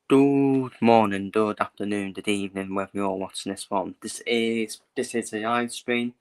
Good morning, good afternoon, good evening, wherever you're watching this from. This is a live stream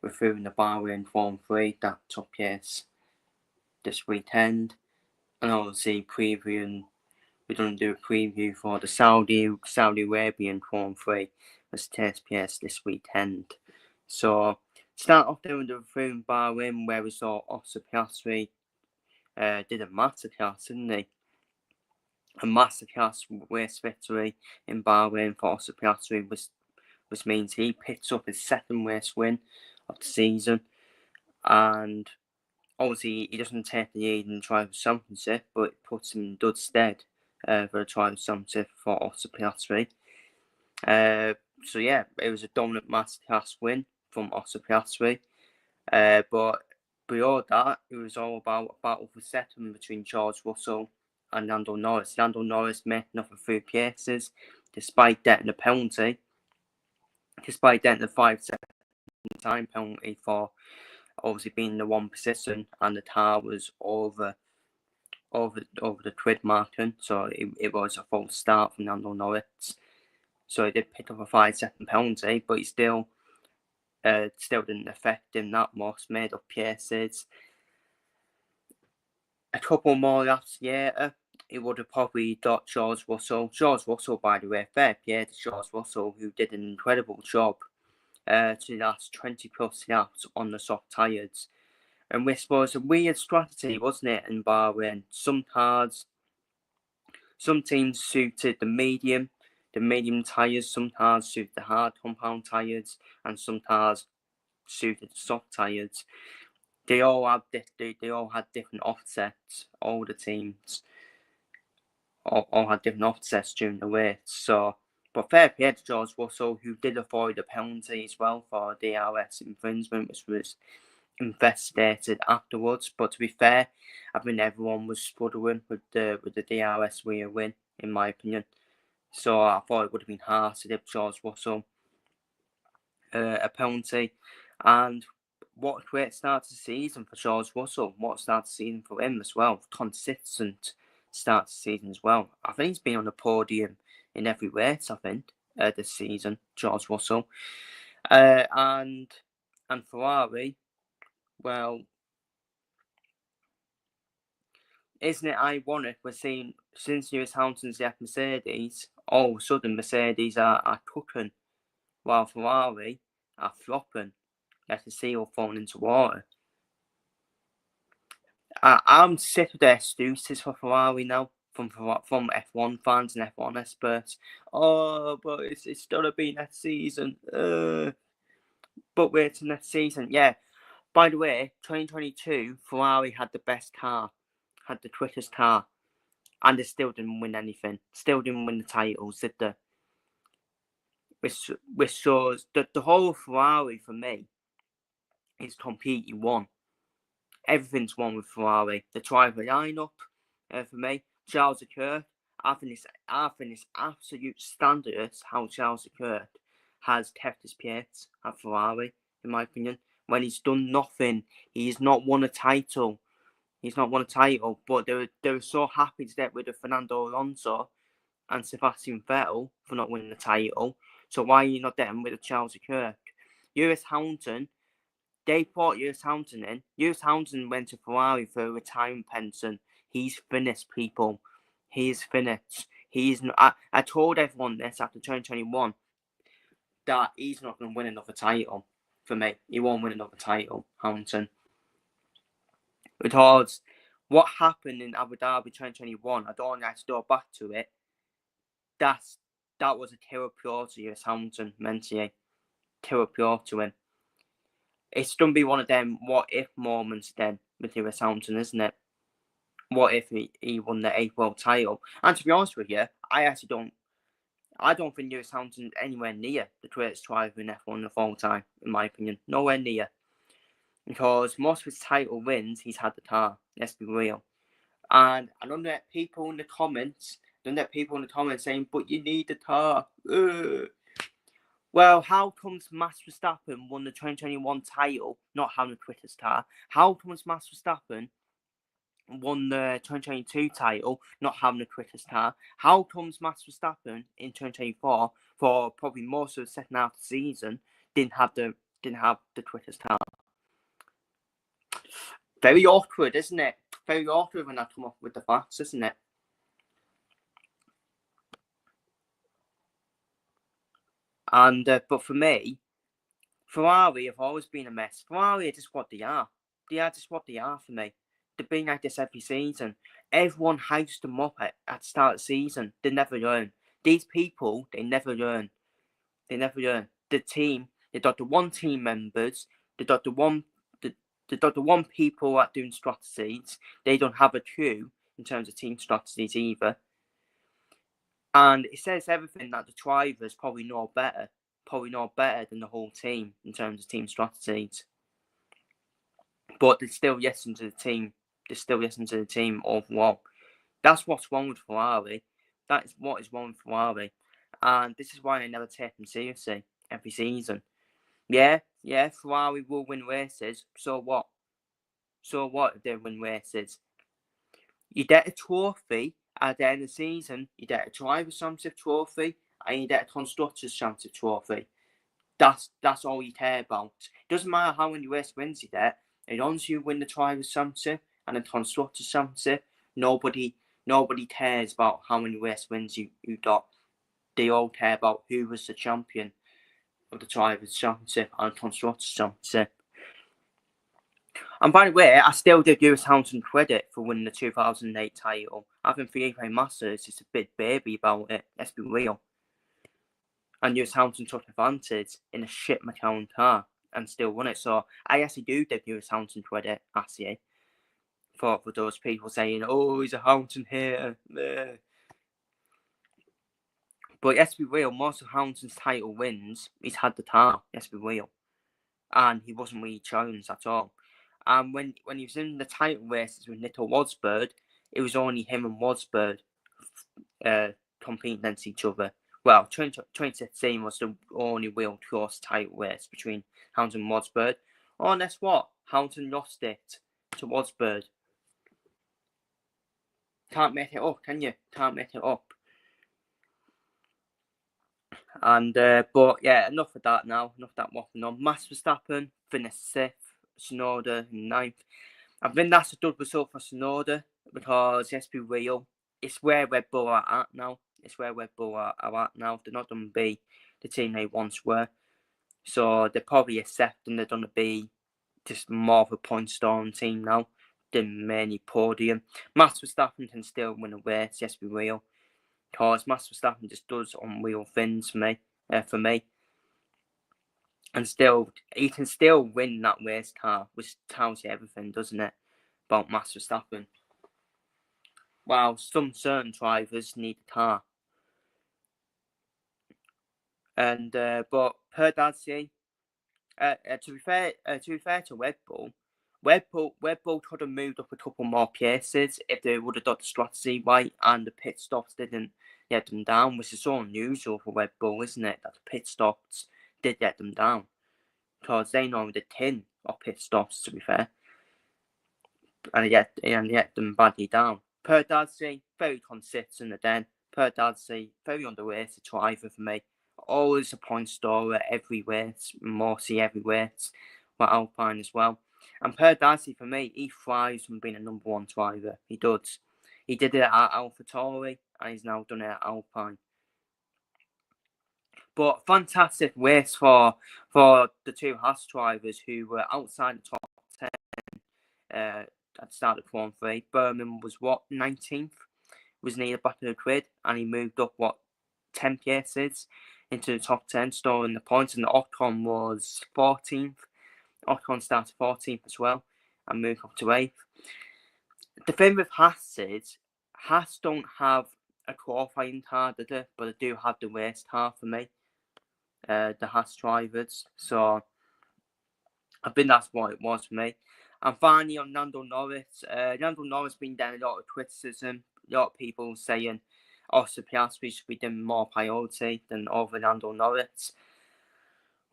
reviewing the Bahrain Form 3 that took place this weekend, and obviously we're going to do a preview for the Saudi Arabian Form 3 which takes place this weekend. So start off there with the reviewing Bahrain, where we saw Oscar Piastri did a masterclass, didn't he? A masterclass race victory in Bahrain for Oscar Piastri, which means he picks up his second race win of the season. And obviously, he doesn't take the lead in the Drivers' Championship, but it puts him in good stead for the Drivers' Championship for Oscar Piastri. So yeah, it was a dominant masterclass win from Oscar Piastri. But beyond that, it was all about a battle for second between George Russell and Lando Norris. Lando Norris making up for 3 places, despite getting a penalty, despite getting a 5-second time penalty for obviously being in the one position, and the car was over the grid marking, so it was a false start from Lando Norris. So he did pick up a 5-second penalty, but he still didn't affect him that much. Made up places. A couple more laps later, it would have probably got George Russell. George Russell, by the way, fair play to George Russell, who did an incredible job to last 20 plus laps on the soft tyres. And this was a weird strategy, wasn't it, in Bahrain? Some teams suited the medium tyres, some cars suited the hard compound tyres, and some cars suited the soft tyres. They all had different offsets. All the teams all had different offsets during the race. So, but fair play to George Russell, who did avoid a penalty as well for DRS infringement, which was investigated afterwards. But to be fair, I think everyone was struggling with the DRS rear win, in my opinion. So I thought it would have been harsh to give George Russell a penalty. And what a great start to the season for George Russell. What a start to the season for him as well. Consistent start to the season as well. I think he's been on the podium in every race, I think, this season, George Russell. And Ferrari, well, isn't it ironic we're seeing, since Lewis Hamilton's left Mercedes, all of a sudden Mercedes are cooking, while Ferrari are flopping, like a seal falling into water. I'm sick of the excuses for Ferrari now, from F1 fans and F1 experts. Oh, but it's gonna be next season. But wait till next season. Yeah. By the way, 2022, Ferrari had the best car, had the quickest car, and they still didn't win anything. Still didn't win the titles, did they? Which shows that the whole Ferrari for me is completely won. Everything's won with Ferrari. The driver lineup, for me, Charles Leclerc. I think it's absolute standards how Charles Leclerc has kept his place at Ferrari, in my opinion. When he's done nothing, he's not won a title. But they were so happy to get rid of Fernando Alonso and Sebastian Vettel for not winning the title. So why are you not getting rid of Charles Leclerc? Lewis Hamilton, they brought Lewis Hamilton in. Lewis Hamilton went to Ferrari for a retirement pension. He's finished, people. He's finished. I told everyone this after 2021 that he's not going to win another title. For me, he won't win another title, Hamilton. Because what happened in Abu Dhabi 2021, I don't like to go back to it. That was a killer pure to Lewis Hamilton mentally. Killer pure to him. It's going to be one of them what if moments then with Lewis Hamilton, isn't it? What if he won the 8th world title? And to be honest with you, I don't think Lewis Hamilton's anywhere near the greatest driver in F1 of all time, in my opinion. Nowhere near. Because most of his title wins, he's had the car. Let's be real. And I don't get people in the comments saying, but you need the car. Well, how comes Max Verstappen won the 2021 title not having the quickest car? How comes Max Verstappen won the 2022 title, not having a quickest car. How comes Max Verstappen in 2024, for probably most of the second half of the season, didn't have the quickest car? Very awkward, isn't it? Very awkward when I come up with the facts, isn't it? And but for me, Ferrari have always been a mess. Ferrari are just what they are. They are just what they are for me. They've been like this every season. Everyone hypes them up at the start of the season. They never learn. These people, they never learn. They never learn. The team, they got the one team members, they got the one people that doing strategies. They don't have a clue in terms of team strategies either. And it says everything that the drivers probably know better than the whole team in terms of team strategies. But they still listen to the team. They still listen to the team overall. That's what's wrong with Ferrari. That is what is wrong with Ferrari. And this is why I never take them seriously every season. Yeah, Ferrari will win races. So what? So what if they win races? You get a trophy at the end of the season. You get a Driver's Championship trophy, and you get a Constructors' Championship trophy. That's all you care about. It doesn't matter how many race wins you get. As long as you win the Drivers' Championship and the Constructors' Championship, nobody cares about how many race wins you got. They all care about who was the champion of the Drivers' Championship and Constructors' Championship. And by the way, I still give Lewis Hamilton credit for winning the 2008 title. I think Felipe Massa is just a bit baby about it. Let's be real. And Lewis Hamilton took advantage in a shit McLaren car and still won it. So I actually do give Lewis Hamilton credit, actually, for those people saying, "Oh, he's a Hamilton here." But let's be real, most of Hamilton's title wins, he's had the car. Let's be real, and he wasn't really challenged at all. And when he was in the title races with Nico Rosberg, it was only him and Rosberg competing against each other. Well, 2016 was the only real close title race between Hamilton and Rosberg. Oh, and guess what? Hamilton lost it to Rosberg. Can't make it up, can you? Can't make it up. And but yeah, enough of that now. Enough of that waffling on. Max Verstappen finished 6th, Tsunoda 9th. I think that's a good result for Tsunoda because let's be real, it's where Red Bull are at now. It's where Red Bull are at now. They're not going to be the team they once were. So they're probably accepting they're going to be just more of a point-storm team now than many podium. Max Verstappen can still win a race, let's be real. Because Max Verstappen just does unreal things for me. And still, he can still win that race car, which tells you everything, doesn't it, about Max Verstappen. While some certain drivers need a car. And but per Dadsy, to be fair to Red Bull could have moved up a couple more places if they would have got the strategy right and the pit stops didn't get them down, which is so unusual for Red Bull, isn't it? That the pit stops did get them down. Because they know the 10 of pit stops, to be fair. And yet them badly down. Per Dadsy, very consistent again. Per Dadsy, very underrated driver for me. Always a point scorer every race, mostly every race. With Alpine as well. And Per Dadsy, for me, he thrives from being a number one driver. He does. He did it at AlphaTauri, and he's now done it at Alpine. But fantastic race for the two Haas drivers who were outside the top 10 at the start of Qualifying 3. Berman was 19th, was near the back of the grid, and he moved up 10 places into the top 10, storing the points. And the Ocon was 14th. Ocon started 14th as well, and moved up to 8th. The thing with Haas is, Haas don't have a qualifying car, but they do have the race car for me. The Haas drivers. So I think that's what it was for me. And finally on Lando Norris. Lando Norris been getting a lot of criticism. A lot of people saying Oscar Piastri should be given more priority than over Lando Norris.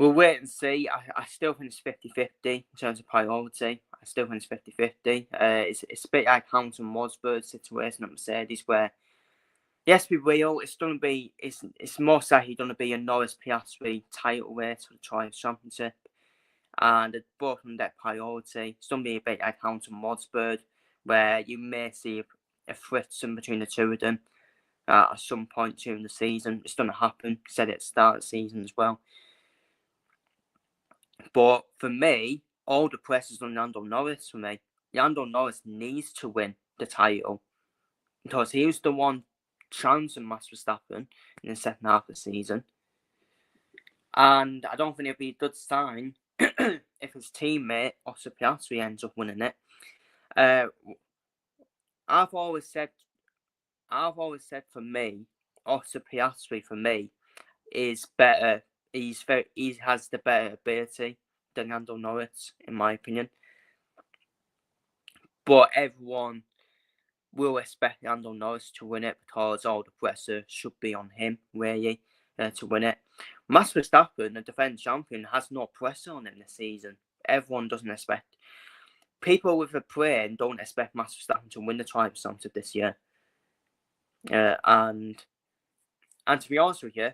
We'll wait and see. I still think it's 50-50 in terms of priority. I still think it's 50-50. It's a bit like Hamilton Wasberg situation at Mercedes where, yes, be real, it's most likely going to be a Norris Piastri title race for the Trials Championship. And both on that priority. It's going to be a bit like Hamilton Wasberg where you may see a friction between the two of them at some point during the season. It's going to happen. Said it at the start of the season as well. But for me, all the press is on Lando Norris for me. Lando Norris needs to win the title because he was the one challenging Max Verstappen in the second half of the season. And I don't think it'd be a good sign if his teammate, Oscar Piastri, ends up winning it. I've always said for me, Oscar Piastri for me is better. He has the better ability than Lando Norris, in my opinion. But everyone will expect Lando Norris to win it because all the pressure should be on him, really, to win it. Max Verstappen, the defending champion, has no pressure on him this season. Everyone doesn't expect. People with a brain don't expect Max Verstappen to win the Trials Championship this year. And to be honest with you,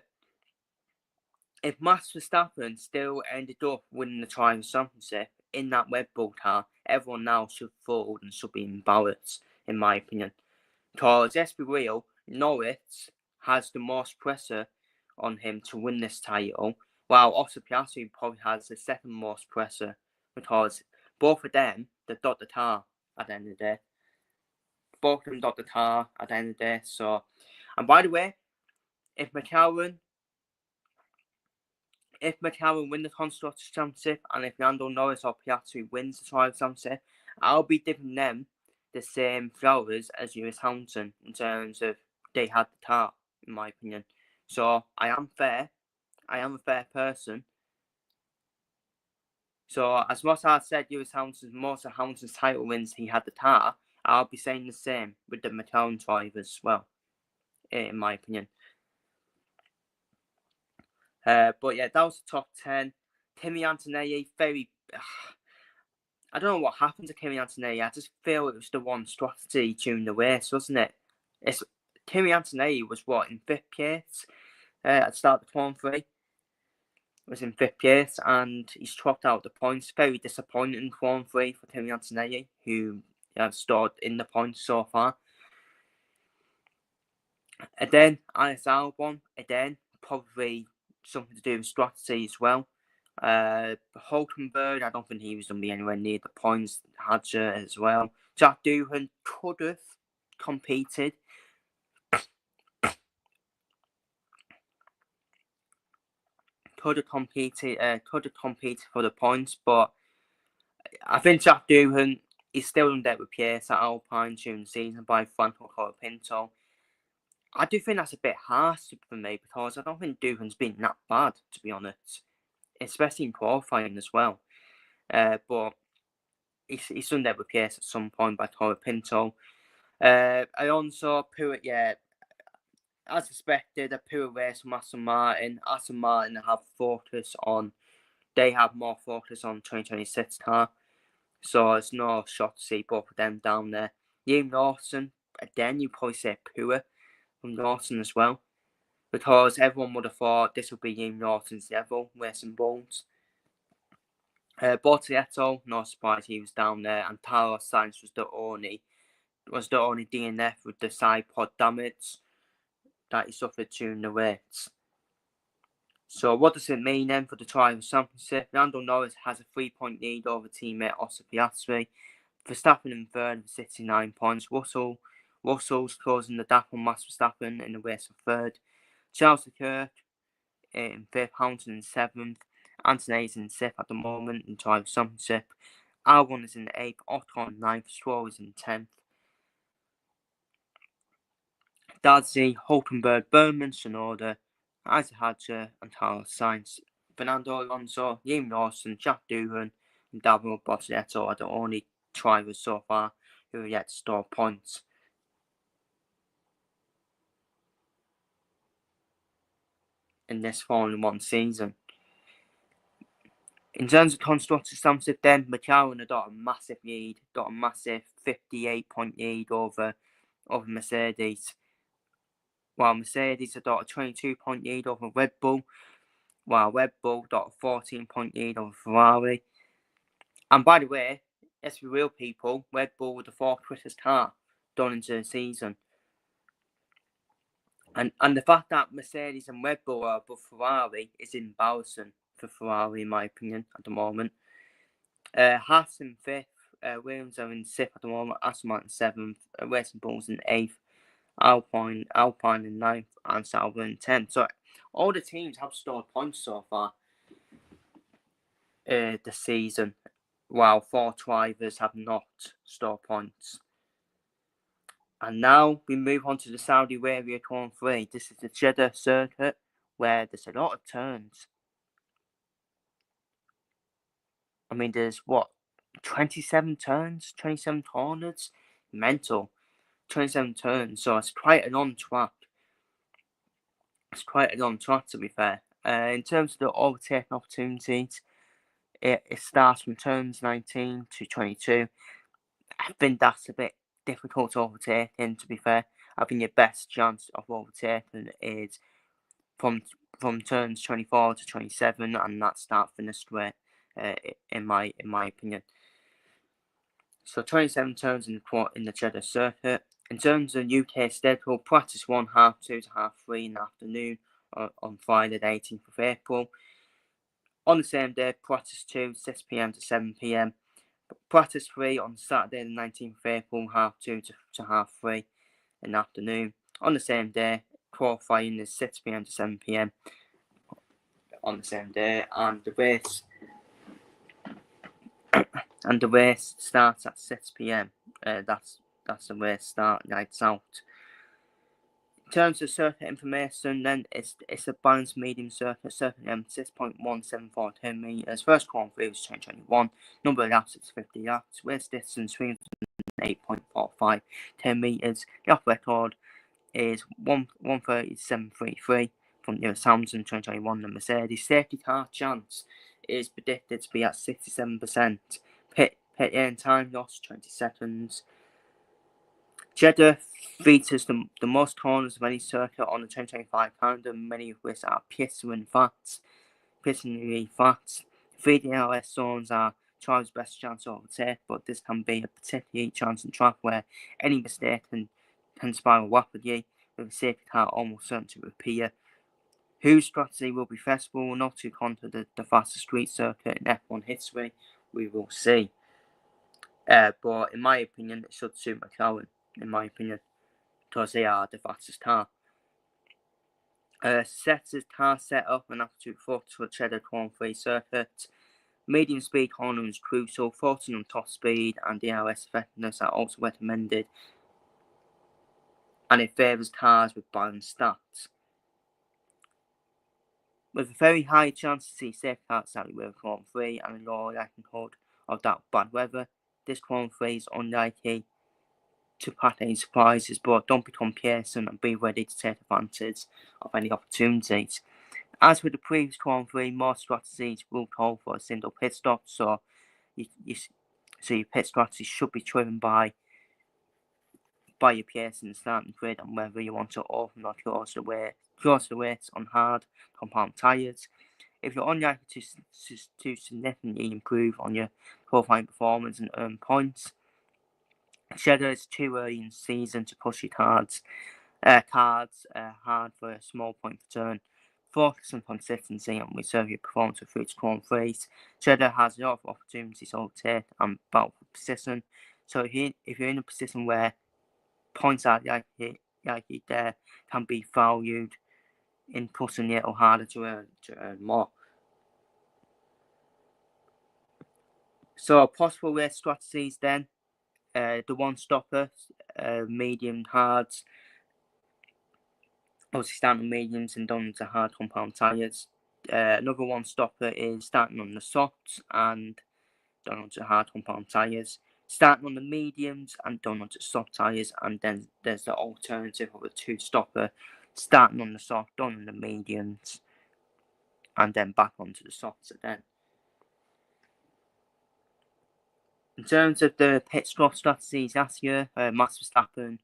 if Max Verstappen still ended up winning the Trials Championship in that Red Bull car, everyone now should fold and should be embarrassed, in my opinion. Because, let's be real, Norris has the most pressure on him to win this title, while Oscar Piastri probably has the second most pressure because both of them, they dot the tar at the end of the day. Both of them dot the tar at the end of the day. So, and by the way, if McLaren win the Constructors' Championship and if Lando Norris or Piastri wins the Trials Championship, I'll be giving them the same flowers as Lewis Hamilton in terms of they had the car, in my opinion. So I am fair. I am a fair person. So as much as I said Lewis Hamilton's most of Hamilton's title wins he had the car, I'll be saying the same with the McLaren drivers as well, in my opinion. But yeah, that was the top 10. Kimi Antonelli, I don't know what happened to Kimi Antonelli. I just feel it was the one strategy during the race, wasn't it? Kimi Antonelli was in 5th place at the start of the Grand Prix. Was in 5th place and he's dropped out the points. Very disappointing Grand Prix for Kimi Antonelli, who has stored in the points so far. And then Alex Albon, probably something to do with strategy as well. Hulkenberg, I don't think he was going to be anywhere near the points. Hadger as well. Jack Doohan could have competed. Could have competed for the points, but I think Jack Doohan is still in debt with Pierce at Alpine during the season by Franco Colapinto. I do think that's a bit harsh for me because I don't think Doohan's been that bad, to be honest, especially in qualifying as well. But he's done that with Pierce at some point by Colapinto. Alonso, Pruitt, yeah, as expected, a poor race from Aston Martin. Aston Martin they have more focus on 2026 car. So it's no shot to see both of them down there. Liam Lawson, again, you probably say poor from Lawson as well. Because everyone would have thought this would be Liam Lawson's level, racing balls. Bortoletto, no surprise he was down there, and Carlos Sainz was the only DNF with the side pod damage that he suffered during the race. So what does it mean then for the Trials Championship? Lando Norris has a 3-point lead over teammate Oscar Piastri. Verstappen in third with 69 points. Russell's closing the gap on Max Verstappen in the race for third. Charles Leclerc in fifth, Hamilton in seventh. Antonelli's in sixth at the moment in Trials Championship. Albon is in eighth, Ocon in ninth, Stroll is in 10th. Dadsey, Hulkenberg, Berman, Sonoda, Isaac Hadger, and Carlos Sainz. Fernando Alonso, Liam Lawson, Jack Doohan, and Davide Bortoletto are the only drivers so far who have yet to store points. In this Formula 1 season. In terms of constructors' championship, then McLaren have got a massive lead, got a massive 58-point lead over Mercedes. While Mercedes have got a 22-point lead over Red Bull, while Red Bull got a 14-point lead over Ferrari. And by the way, let's be real, people, Red Bull were the fourth quickest car done into the season. And the fact that Mercedes and Red Bull are above Ferrari is embarrassing for Ferrari, in my opinion, at the moment. Haas in fifth, Williams are in sixth at the moment, Aston Martin seventh, Racing Bulls in eighth, Alpine in ninth, and Sauber in 10th. So all the teams have scored points so far this season, while 4 drivers have not scored points. And now we move on to the Saudi Arabia Grand Prix. This is the Jeddah circuit where there's a lot of turns. I mean, there's 27 turns, 27 corners? Mental. 27 turns, so it's quite a long track. It's quite a long track, to be fair. In terms of the overtaking opportunities, it starts from turns 19 to 22. I think that's a bit difficult to overtake, and to be fair, I think your best chance of overtaking is from turns 24 to 27, and that's start finish straight, in my opinion. So 27 turns in the Jeddah circuit. In terms of UK schedule, practice 1, half 2 to half 3 in the afternoon on Friday the 18th of April. On the same day, practice 2, 6 p.m. to 7 p.m. Practice 3 on Saturday the 19th of April, half 2 to half 3 in the afternoon. On the same day, qualifying is 6 p.m. to 7 p.m. on the same day, and the race starts at 6 p.m. That's the race start, lights out. In terms of circuit information, then it's a balanced medium circuit, circuit 6.174 meters. First Grand Prix was 2021. Number of laps is 50 laps. Race distance 308.45 meters. The off record is 1:37.33 from the Samsung 2021 and Mercedes. Safety car chance is predicted to be at 67%. Pit lane time loss 20 seconds. Jeddah features the most corners of any circuit on the 2025 calendar, many of which are pistonally flat. 3 DRS zones are Charles' best chance to overtake, but this can be a particularly challenging track where any mistake can spiral rapidly, with a safety car almost certain to appear. Whose strategy will be feasible not to conquer the fastest street circuit in F1 history, we will see. But in my opinion, it should suit McLaren, in my opinion, because they are the fastest car. Setters car setup and aptitude foot for Cheddar Grand Prix circuit. Medium speed cornering is crucial. Focusing on top speed and DRS effectiveness are also recommended, and it favours cars with balanced stats. With a very high chance to see safe cars out with Grand Prix and a low likelihood of that bad weather, this Grand Prix is unlikely to pack any surprises, but don't become complacent and be ready to take advantage of any opportunities. As with the previous Grand Prix, more strategies will call for a single pit stop, so your pit strategy should be driven by your place in the starting grid and whether you want to open or close the weights on hard compound tyres. If you're unlikely to significantly improve on your qualifying performance and earn points, Cheddar is too early in the season to push your cards hard for a small point per turn. Focus on consistency and reserve your performance for future Grand Prix. Cheddar has a lot of opportunities to overtake and battle for position. So if you're in a position where points are likely there can be valued in pushing a little harder to earn more. So possible race strategies then. The one stopper, medium hards, obviously starting on mediums and done to hard compound tyres. Another one stopper is starting on the softs and done onto hard compound tyres. Starting on the mediums and done onto soft tyres, and then there's the alternative of a two stopper, starting on the soft, done on the mediums, and then back onto the softs again. In terms of the pit stop strategies last year, Max Verstappen,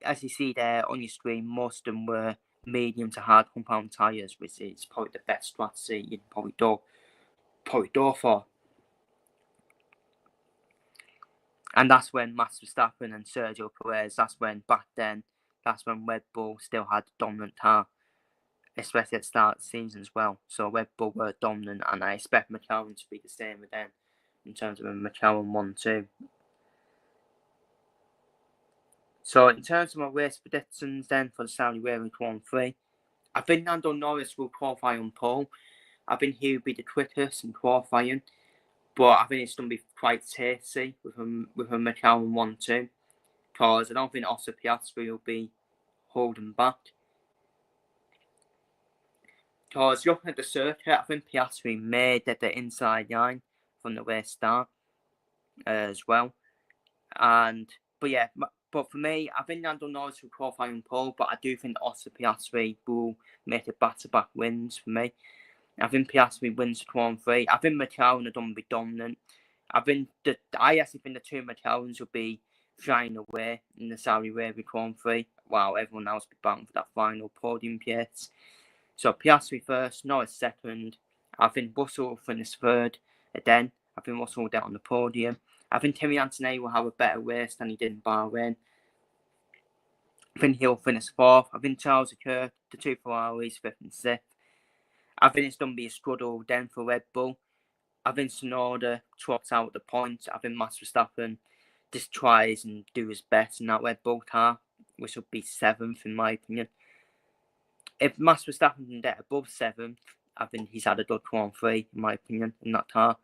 as you see there on your screen, most of them were medium to hard compound tyres, which is probably the best strategy you can probably go for. And that's when Max Verstappen and Sergio Perez, that's when Red Bull still had the dominant car, especially at the start of the season as well. So Red Bull were dominant, and I expect McLaren to be the same again in terms of a McLaren 1-2. So in terms of my race predictions then for the Saudi Arabia Grand Prix, I think Lando Norris will qualify on pole. I think he will be the quickest in qualifying, but I think it's going to be quite tasty with a McLaren 1-2, because I don't think Oscar Piastri will be holding back. Because looking at the circuit, I think Piastri made at the inside line from the race start as well. But for me, I think Lando Norris will qualify on pole, but I do think Oscar Piastri will make it back-to-back wins for me. I think Piastri wins the Grand Prix. I think McLaren are going to be dominant. I actually think the two McLarens will be flying away in the Saudi Arabia Grand Prix, while everyone else will be battling for that final podium place. So Piastri first, Norris second. I think Russell will finish third. Then I think Russell will get on the podium. I think Kimi Antonelli will have a better race than he did in Bahrain. I think he'll finish fourth. I think Charles Leclerc, the two Ferraris, fifth and sixth. I think it's going to be a struggle then for Red Bull. I think Tsunoda trots out the points. I think Max Verstappen just tries and do his best in that Red Bull car, which will be seventh in my opinion. If Max Verstappen can get above seventh, I think he's had a good Grand Prix in my opinion in that car.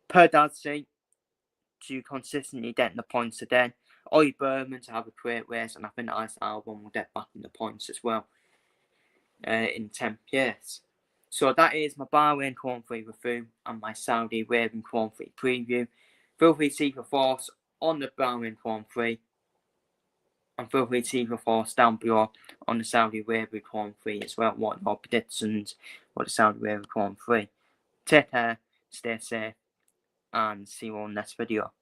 Per Dadzi, to consistently get in the points again. Ollie Berman to have a great race, and I think Ice Albon will get back in the points as well in 10th place. So that is my Bahrain Grand Prix review and my Saudi Arabian Grand Prix preview. Feel free to leave your thoughts on the Bahrain Grand Prix, and feel free to leave your thoughts down below on the Saudi Arabia Grand Prix as well. What your predictions for the Saudi Arabia Grand Prix. Take care, stay safe, and see you all in the next video.